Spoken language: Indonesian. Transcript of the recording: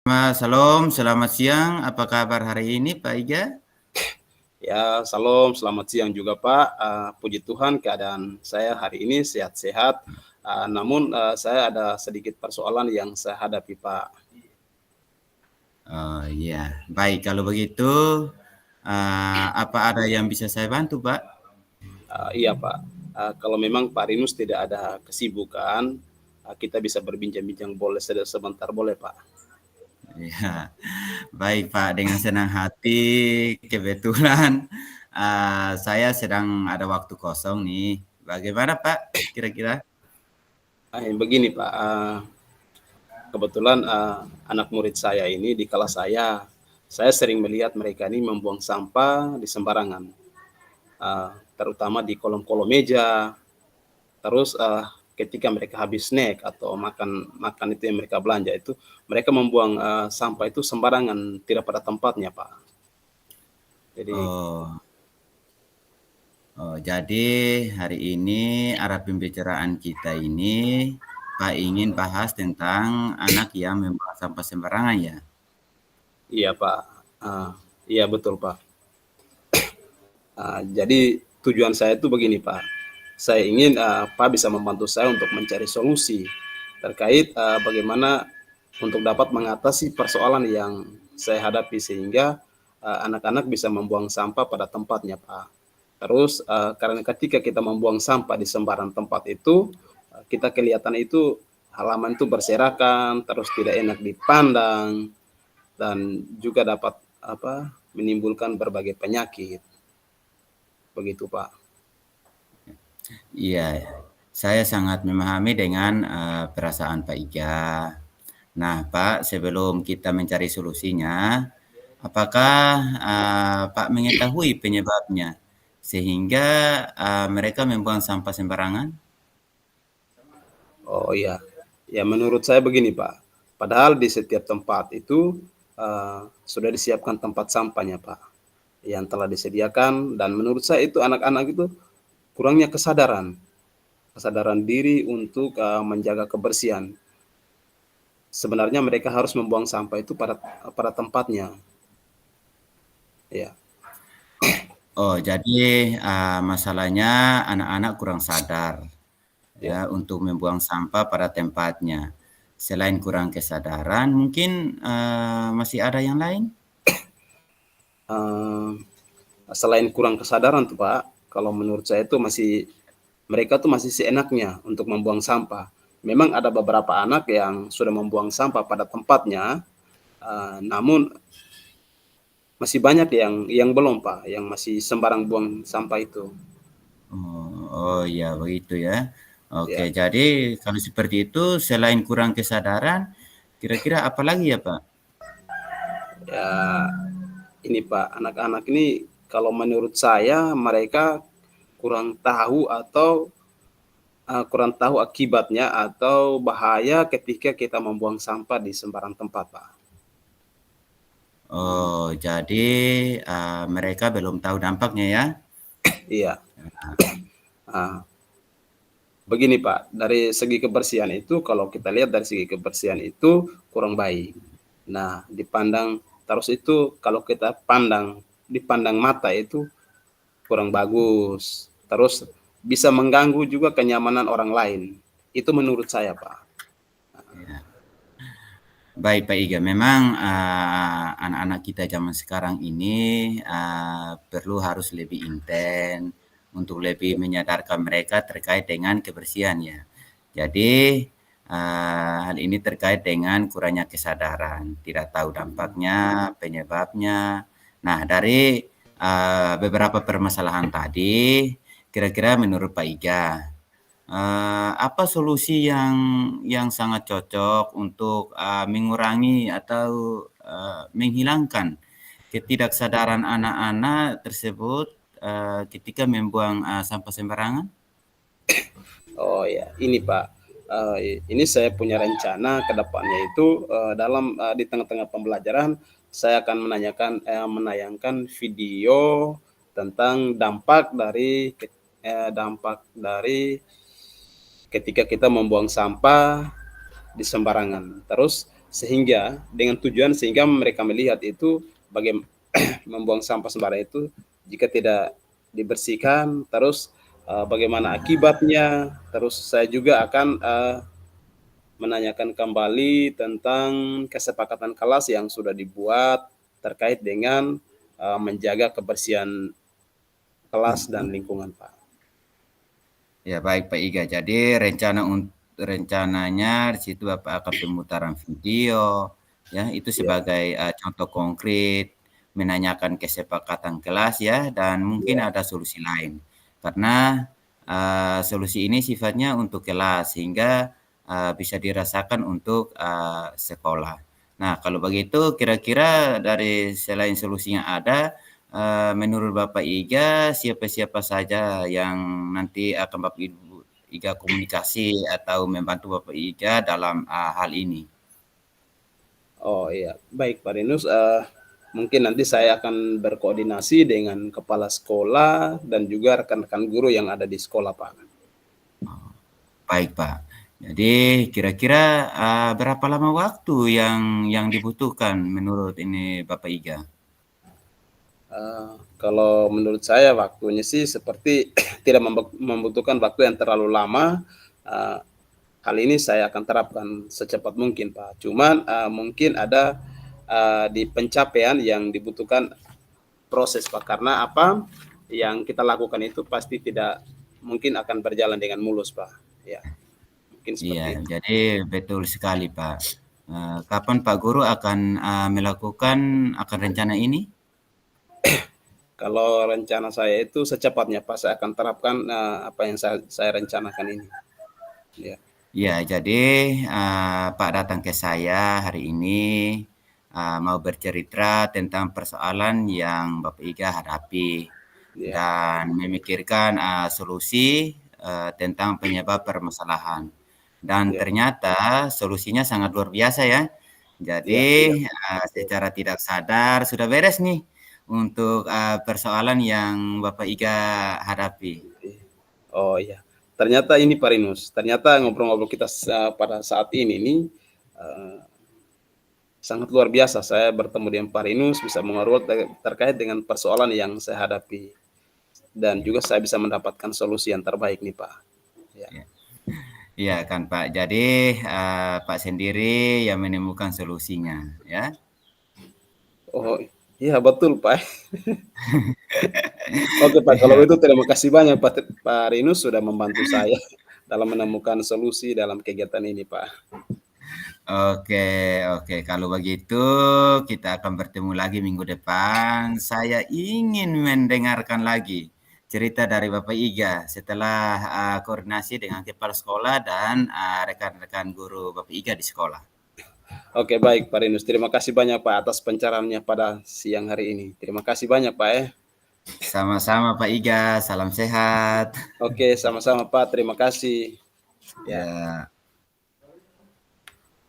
Shalom, selamat siang. Apa kabar hari ini, Pak Iga? Ya, salam, selamat siang juga Pak. Puji Tuhan keadaan saya hari ini sehat-sehat. Namun saya ada sedikit persoalan yang saya hadapi Pak. Oh iya, baik. Kalau begitu, apa ada yang bisa saya bantu, Pak? Iya Pak, kalau memang Pak Rinus tidak ada kesibukan, kita bisa berbincang-bincang boleh sebentar boleh Pak? Ya, baik Pak. Dengan senang hati, kebetulan saya sedang ada waktu kosong nih. Bagaimana Pak, kira-kira? Begini Pak, kebetulan anak murid saya ini di kelas saya sering melihat mereka ini membuang sampah di sembarangan, terutama di kolom-kolom meja. Terus ketika mereka habis snack atau makan itu yang mereka belanja itu, mereka membuang sampah itu sembarangan, tidak pada tempatnya Pak. Jadi Jadi hari ini arah pembicaraan kita ini, Pak ingin bahas tentang anak yang membuang sampah sembarangan ya? iya Pak, iya betul Pak. Jadi tujuan saya itu begini Pak, saya ingin Pak bisa membantu saya untuk mencari solusi terkait bagaimana untuk dapat mengatasi persoalan yang saya hadapi sehingga anak-anak bisa membuang sampah pada tempatnya Pak. Terus karena ketika kita membuang sampah di sembarang tempat itu, kita kelihatan itu halaman itu berserakan, terus tidak enak dipandang, dan juga dapat menimbulkan berbagai penyakit. Begitu Pak. Iya, saya sangat memahami dengan perasaan Pak Iga. Nah, Pak, sebelum kita mencari solusinya, apakah Pak mengetahui penyebabnya sehingga mereka membuang sampah sembarangan? Oh iya, ya menurut saya begini Pak, padahal di setiap tempat itu sudah disiapkan tempat sampahnya Pak, yang telah disediakan, dan menurut saya itu anak-anak itu kurangnya kesadaran diri untuk menjaga kebersihan. Sebenarnya mereka harus membuang sampah itu pada tempatnya. Ya, Oh, jadi masalahnya anak-anak kurang sadar ya. ya untuk membuang sampah pada tempatnya. Selain kurang kesadaran, mungkin masih ada yang lain? Selain kurang kesadaran tuh Pak, kalau menurut saya itu mereka tuh masih seenaknya untuk membuang sampah. Memang ada beberapa anak yang sudah membuang sampah pada tempatnya, namun masih banyak yang belum Pak, yang masih sembarang buang sampah itu. Oh iya begitu ya. Oke, Ya, jadi kalau seperti itu selain kurang kesadaran, kira-kira apa lagi ya Pak? ya ini Pak, anak-anak ini kalau menurut saya mereka kurang tahu atau kurang tahu akibatnya atau bahaya ketika kita membuang sampah di sembarang tempat Pak. Oh, jadi mereka belum tahu dampaknya ya? Iya. Begini Pak, dari segi kebersihan itu kalau kita lihat dari segi kebersihan itu kurang baik. Nah, dipandang terus itu kalau kita dipandang mata itu kurang bagus. Terus bisa mengganggu juga kenyamanan orang lain. Itu menurut saya, Pak. Ya. Baik Pak Iga, memang anak-anak kita zaman sekarang ini perlu harus lebih intens untuk lebih menyadarkan mereka terkait dengan kebersihan ya. Jadi hal ini terkait dengan kurangnya kesadaran, tidak tahu dampaknya, penyebabnya. Nah, dari beberapa permasalahan tadi, kira-kira menurut Pak Iga, apa solusi yang sangat cocok untuk mengurangi atau menghilangkan ketidaksadaran anak-anak tersebut ketika membuang sampah sembarangan? Oh ya, ini Pak. Ini saya punya rencana ke depannya itu di tengah-tengah pembelajaran saya akan menayangkan video tentang dampak dari ketika kita membuang sampah di sembarangan. Terus sehingga dengan tujuan sehingga mereka melihat itu bagaimana membuang sampah sembarangan itu jika tidak dibersihkan, terus bagaimana akibatnya. Terus saya juga akan menanyakan kembali tentang kesepakatan kelas yang sudah dibuat terkait dengan menjaga kebersihan kelas dan lingkungan, Pak. Ya baik Pak Iga. Jadi rencananya di situ Bapak akan pemutaran video, ya itu Ya, sebagai contoh konkret menanyakan kesepakatan kelas ya, dan mungkin ya, ada solusi lain. Karena solusi ini sifatnya untuk kelas sehingga bisa dirasakan untuk sekolah. Nah kalau begitu kira-kira dari selain solusi yang ada, menurut Bapak Iga, siapa-siapa saja yang nanti akan Bapak Iga komunikasi atau membantu Bapak Iga dalam hal ini? oh iya, baik Pak Rinus. Mungkin nanti saya akan berkoordinasi dengan kepala sekolah dan juga rekan-rekan guru yang ada di sekolah, Pak. Baik Pak. Jadi kira-kira berapa lama waktu yang dibutuhkan menurut ini Bapak Iga? Kalau menurut saya waktunya sih seperti tidak membutuhkan waktu yang terlalu lama. Uh, Hal ini saya akan terapkan secepat mungkin, Pak. Cuman mungkin ada di pencapaian yang dibutuhkan proses, Pak. Karena apa yang kita lakukan itu pasti tidak mungkin akan berjalan dengan mulus, Pak. Ya, mungkin Iya, seperti itu. jadi betul sekali Pak. Kapan Pak Guru akan melakukan rencana ini? Kalau rencana saya itu secepatnya, Pak, saya akan terapkan apa yang saya rencanakan ini. Ya, Ya, jadi Pak datang ke saya hari ini mau bercerita tentang persoalan yang Bapak Iga hadapi ya, dan memikirkan solusi tentang penyebab permasalahan. Dan ya, ternyata solusinya sangat luar biasa ya. ya, tidak. Jadi secara tidak sadar sudah beres nih untuk persoalan yang Bapak Iga hadapi. Oh iya, ternyata ini Pak Rinus, ternyata ngobrol-ngobrol kita pada saat ini nih uh, sangat luar biasa. Saya bertemu dengan Pak Rinus bisa mengobrol terkait dengan persoalan yang saya hadapi dan juga saya bisa mendapatkan solusi yang terbaik nih Pak. Ya. Ya. Iya kan Pak. Jadi Pak sendiri yang menemukan solusinya ya. Oh iya betul Pak. Oke Pak, kalau itu terima kasih banyak Pak Rinus sudah membantu saya dalam menemukan solusi dalam kegiatan ini Pak. Oke, oke. Kalau begitu kita akan bertemu lagi minggu depan. Saya ingin mendengarkan lagi cerita dari Bapak Iga setelah koordinasi dengan kepala sekolah dan rekan-rekan guru Bapak Iga di sekolah. Oke baik Pak Rinus, terima kasih banyak Pak atas pencerahannya pada siang hari ini. Terima kasih banyak Pak ya. Sama-sama Pak Iga, salam sehat. Oke, sama-sama Pak. Terima kasih. Ya. Ya.